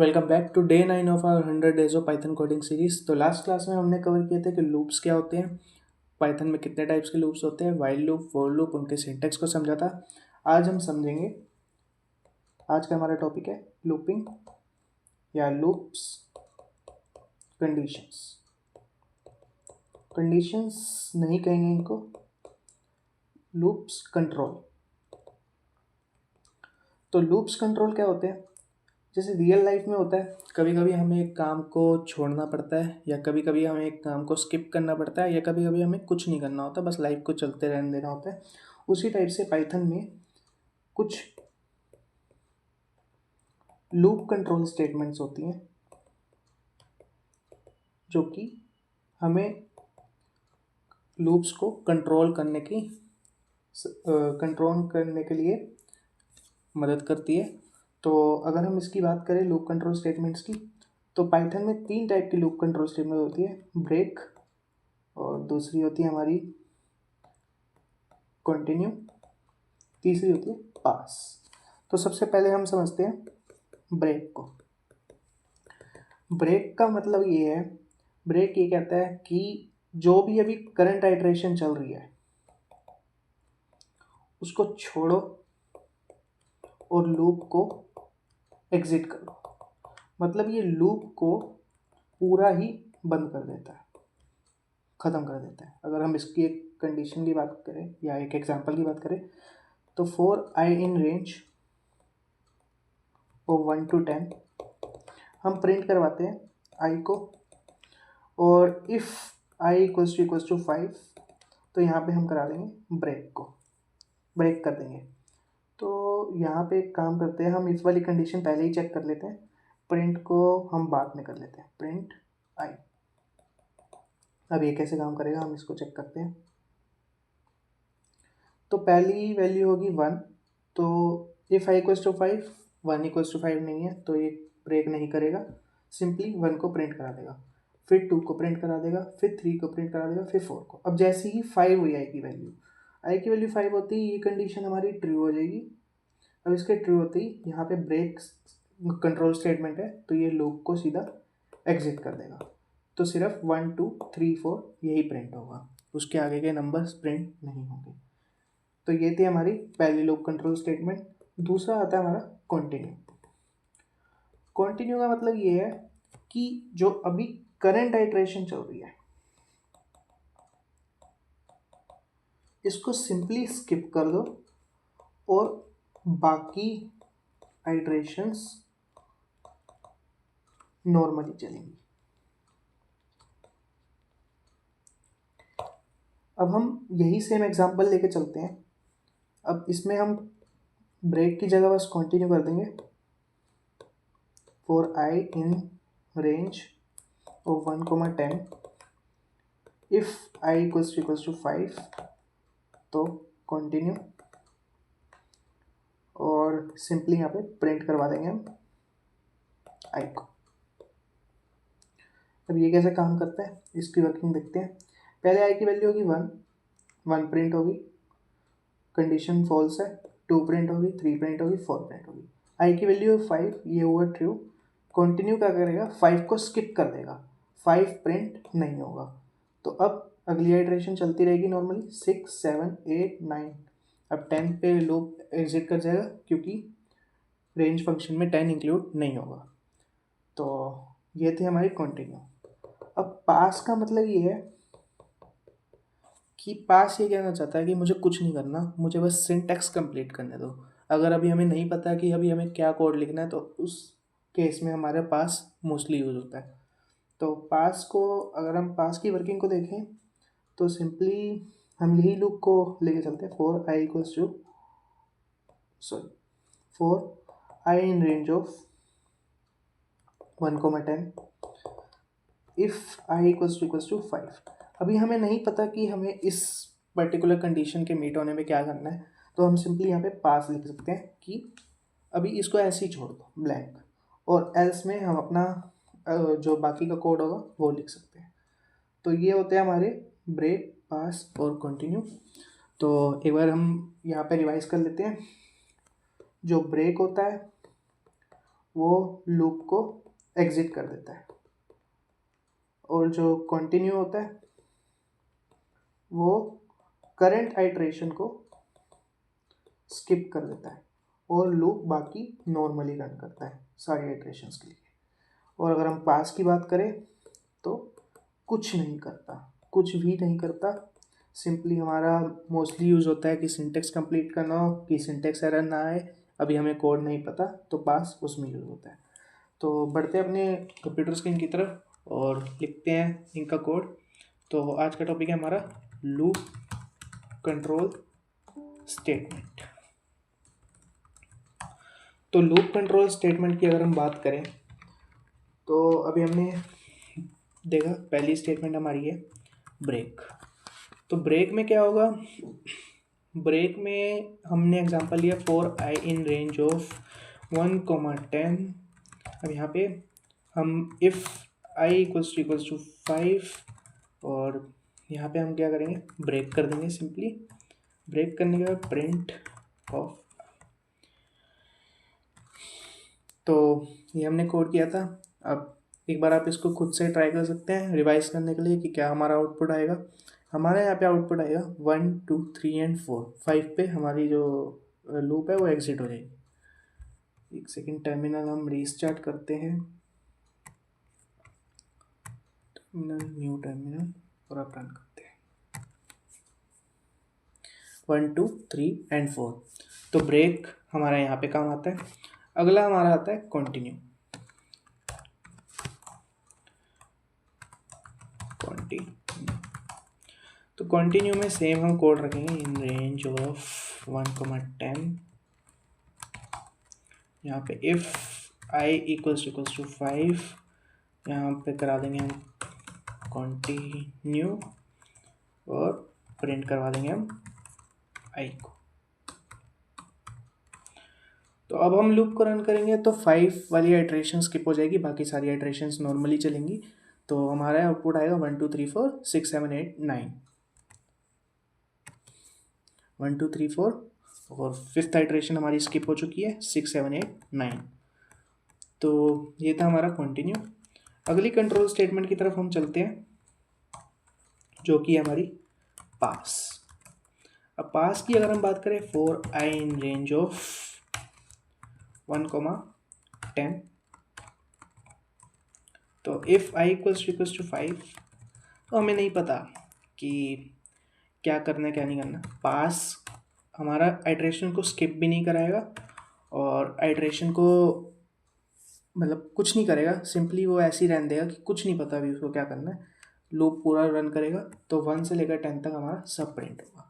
Welcome back to day 9 of our 100 days of Python coding series. तो last class में हमने cover किए थे कि लूप्स क्या होते हैं, पाइथन में कितने टाइप्स के लूप्स होते हैं, वाइल लूप, फॉर लूप, उनके सिंटैक्स को समझा था। आज हम समझेंगे, आज का हमारा टॉपिक है लूपिंग या लूप्स कंडीशंस। कंडीशंस नहीं कहेंगे इनको, लूप्स कंट्रोल। तो लूप्स कंट्रोल क्या होते हैं? जैसे रियल लाइफ में होता है, कभी कभी हमें एक काम को छोड़ना पड़ता है, या कभी कभी हमें एक काम को स्किप करना पड़ता है, या कभी कभी हमें कुछ नहीं करना होता, बस लाइफ को चलते रहने देना होता है। उसी टाइप से पाइथन में कुछ लूप कंट्रोल स्टेटमेंट्स होती हैं जो कि हमें लूप्स को कंट्रोल करने के लिए मदद करती है। तो अगर हम इसकी बात करें लूप कंट्रोल स्टेटमेंट्स की, तो पाइथन में 3 टाइप की लूप कंट्रोल स्टेटमेंट होती है, ब्रेक, और दूसरी होती है हमारी कंटिन्यू, तीसरी होती है पास। तो सबसे पहले हम समझते हैं ब्रेक को। ब्रेक का मतलब ये है, ब्रेक ये कहता है कि जो भी अभी करंट आइटरेशन चल रही है उसको छोड़ो और लूप को एग्जिट करो। मतलब ये लूप को पूरा ही बंद कर देता है, ख़त्म कर देता है। अगर हम इसकी एक कंडीशन की बात करें या एक एग्जांपल की बात करें, तो फॉर आई इन रेंज और 1 to 10 हम प्रिंट करवाते हैं आई को, और इफ़ आई इक्वल्स टू 5 तो यहाँ पे हम करा देंगे ब्रेक को, ब्रेक कर देंगे। तो यहाँ पे एक काम करते हैं, हम इस वाली कंडीशन पहले ही चेक कर लेते हैं, प्रिंट को हम बाद में कर लेते हैं, प्रिंट आई। अब ये कैसे काम करेगा हम इसको चेक करते हैं। तो पहली वैल्यू होगी 1, तो if i equals to 5, 1 equals to 5 नहीं है तो ये ब्रेक नहीं करेगा, सिंपली 1 को प्रिंट करा देगा, फिर 2 को प्रिंट करा देगा, फिर 3 को प्रिंट करा देगा, फिर 4 को। अब जैसे ही 5 हुई आई की वैल्यू 5 होती ही ये कंडीशन हमारी ट्रू हो जाएगी। अब इसके ट्रू होते ही यहाँ पे ब्रेक कंट्रोल स्टेटमेंट है, तो ये लूप को सीधा एग्जिट कर देगा। तो सिर्फ 1 2 3 4 यही प्रिंट होगा, उसके आगे के नंबर्स प्रिंट नहीं होंगे। तो ये थी हमारी पहली लूप कंट्रोल स्टेटमेंट। दूसरा आता है हमारा कंटिन्यू। कंटिन्यू का मतलब ये है कि जो अभी करंट आइटरेशन चल रही है इसको सिंपली स्किप कर दो और बाकी आइटरेशंस नॉर्मली चलेंगी। अब हम यही सेम एग्जांपल लेके चलते हैं। अब इसमें हम ब्रेक की जगह बस कंटिन्यू कर देंगे, for i in range of 1, 10 if i equals to 5 तो कंटिन्यू, और सिंपली यहाँ पे प्रिंट करवा देंगे हम आई को। अब ये कैसे काम करता है इसकी वर्किंग देखते हैं। पहले आई की वैल्यू होगी 1 प्रिंट होगी, कंडीशन फॉल्स है, 2 प्रिंट होगी, 3 प्रिंट होगी, 4 प्रिंट होगी। आई की वैल्यू है 5, ये हुआ ट्रू। कंटिन्यू क्या करेगा, 5 को स्किप कर देगा, 5 प्रिंट नहीं होगा। तो अब अगली आइटरेशन चलती रहेगी नॉर्मली, 6 7 8 9। अब 10 पे लूप एग्जिट कर जाएगा क्योंकि रेंज फंक्शन में 10 इंक्लूड नहीं होगा। तो ये थी हमारी कंटिन्यू। अब पास का मतलब ये है कि पास ये कहना चाहता है कि मुझे कुछ नहीं करना, मुझे बस सिंटैक्स कंप्लीट करने दो। अगर अभी हमें नहीं पता कि अभी हमें क्या कोड लिखना है तो उस केस में हमारे पास मोस्टली यूज़ होता है। तो पास को, अगर हम पास की वर्किंग को देखें तो सिंपली हम यही लूप को लेके चलते हैं, for i in range of 1, 10 if i equals to 5। अभी हमें नहीं पता कि हमें इस पर्टिकुलर कंडीशन के मीट होने में क्या करना है, तो हम सिंपली यहाँ पे पास लिख सकते हैं कि अभी इसको ऐसे ही छोड़ दो ब्लैंक, और एल्स में हम अपना जो बाकी का कोड होगा वो लिख सकते हैं। तो ये होते हैं हमारे ब्रेक, पास और कंटिन्यू। तो एक बार हम यहाँ पे रिवाइज कर लेते हैं। जो ब्रेक होता है वो लूप को एग्जिट कर देता है, और जो कंटिन्यू होता है वो करंट आइटरेशन को स्किप कर देता है और लूप बाकी नॉर्मली रन करता है सारी आइटरेशंस के लिए। और अगर हम पास की बात करें तो कुछ नहीं करता, कुछ भी नहीं करता। सिंपली हमारा मोस्टली यूज़ होता है कि सिंटेक्स कंप्लीट करना हो, कि सिंटेक्स एरर ना आए, अभी हमें कोड नहीं पता, तो पास उसमें यूज़ होता है। तो बढ़ते हैं अपने कंप्यूटर स्क्रीन की तरफ और लिखते हैं इनका कोड। तो आज का टॉपिक है हमारा लूप कंट्रोल स्टेटमेंट। तो लूप कंट्रोल स्टेटमेंट की अगर हम बात करें तो अभी हमने देखा पहली स्टेटमेंट हमारी है ब्रेक। तो ब्रेक में क्या होगा, ब्रेक में हमने एग्जांपल लिया for i in range of 1,10। अब यहाँ पे हम इफ़ आई इक्वल्स टू 5 और यहाँ पे हम क्या करेंगे, ब्रेक कर देंगे। सिंपली ब्रेक करने के बाद प्रिंट ऑफ। तो ये हमने कोड किया था। अब एक बार आप इसको खुद से ट्राई कर सकते हैं रिवाइज करने के लिए कि क्या हमारा आउटपुट आएगा। हमारे यहाँ पे आउटपुट आएगा 1 2 3 एंड 4। 5 पे हमारी जो लूप है वो एग्जिट हो जाएगी। एक सेकेंड, टर्मिनल हम रीस्टार्ट करते हैं, टर्मिनल न्यू टर्मिनल, और अब रन करते हैं 1 2 3 एंड 4। तो ब्रेक हमारा यहाँ पे काम आता है। अगला हमारा आता है कंटिन्यू। तो कंटिन्यू में सेम हम कोड रखेंगे इन रेंज ऑफ 1,10। यहाँ पे इफ़ आई इक्वल्स टू 5, यहाँ पे करा देंगे हम कंटिन्यू और प्रिंट करवा देंगे हम आई को। तो अब हम लूप को रन करेंगे तो 5 वाली आइटरेशन स्किप हो जाएगी, बाकी सारी आइटरेशंस नॉर्मली चलेंगी। तो हमारा आउटपुट आएगा 1 2 3 4 6 7 8 9, 1 2 3 4, और फिफ्थ आइटरेशन हमारी स्किप हो चुकी है 6 7 8 9। तो ये था हमारा कंटिन्यू। अगली कंट्रोल स्टेटमेंट की तरफ हम चलते हैं जो कि हमारी पास। अब पास की अगर हम बात करें for i in range of 1,10, तो इफ़ आई इक्वल्स टू 5, तो हमें नहीं पता कि क्या करना है क्या नहीं करना। पास हमारा आइटरेशन को स्किप भी नहीं कराएगा और आइटरेशन को मतलब कुछ नहीं करेगा, सिंपली वो ऐसे ही रहने देगा कि कुछ नहीं पता अभी उसको क्या करना है। लूप पूरा रन करेगा तो 1 से लेकर 10 तक हमारा सब प्रिंट होगा।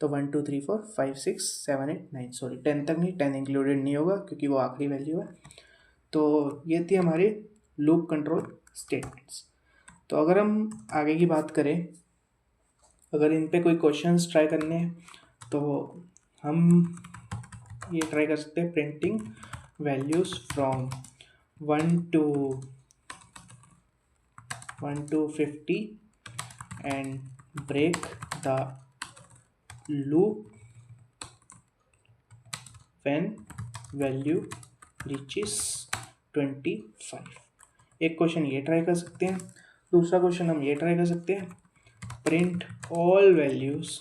तो 1 2 3 4 5 6 7 8 9, सॉरी 10 तक नहीं, 10 इंक्लूडेड नहीं होगा क्योंकि वो आखिरी वैल्यू है। तो ये थी हमारी लूप कंट्रोल स्टेटमेंट्स। तो अगर हम आगे की बात करें, अगर इन पे कोई क्वेश्चंस ट्राई करने हैं तो हम ये ट्राई कर सकते हैं printing values from 1 to 50 and break the loop when value reaches 25। एक क्वेश्चन ये ट्राई कर सकते हैं। दूसरा क्वेश्चन हम ये ट्राई कर सकते हैं print all values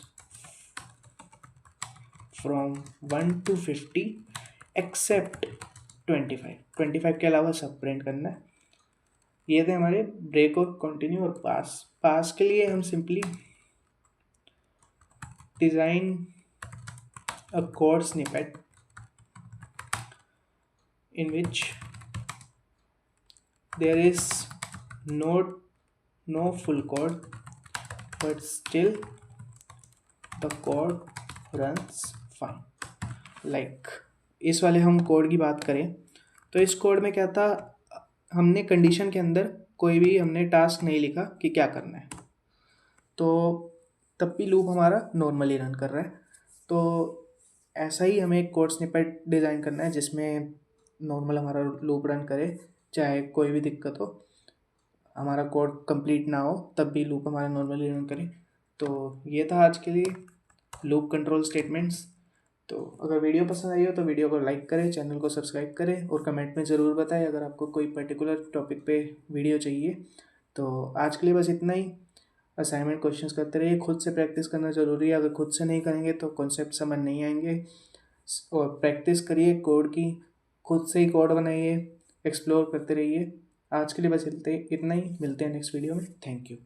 from 1 to 50 except 25। 25 के अलावा सब प्रिंट करना है। ये थे हमारे ब्रेक और कंटिन्यू और पास। पास के लिए हम simply design a code snippet in which there is no full code but still the code runs fine। like इस वाले हम कोड की बात करें तो इस कोड में क्या था, हमने कंडीशन के अंदर कोई भी हमने टास्क नहीं लिखा कि क्या करना है, तो तब भी लूप हमारा नॉर्मली रन कर रहा है। तो ऐसा ही हमें एक कोड स्निपेट डिज़ाइन करना है जिसमें नॉर्मल हमारा लूप रन करे, चाहे कोई भी दिक्कत हो, हमारा कोड कंप्लीट ना हो तब भी लूप हमारा नॉर्मली रन करे। तो ये था आज के लिए लूप कंट्रोल स्टेटमेंट्स। तो अगर वीडियो पसंद आई हो तो वीडियो को लाइक करें, चैनल को सब्सक्राइब करें और कमेंट में ज़रूर बताएं अगर आपको कोई पर्टिकुलर टॉपिक पे वीडियो चाहिए। तो आज के लिए बस इतना ही। असाइनमेंट क्वेश्चंस करते रहिए, खुद से प्रैक्टिस करना ज़रूरी है। अगर खुद से नहीं करेंगे तो कॉन्सेप्ट समझ नहीं आएंगे। और प्रैक्टिस करिए कोड की, खुद से ही कोड बनाइए, एक्सप्लोर करते रहिए। आज के लिए बस इतना ही, मिलते हैं नेक्स्ट वीडियो में। Thank you.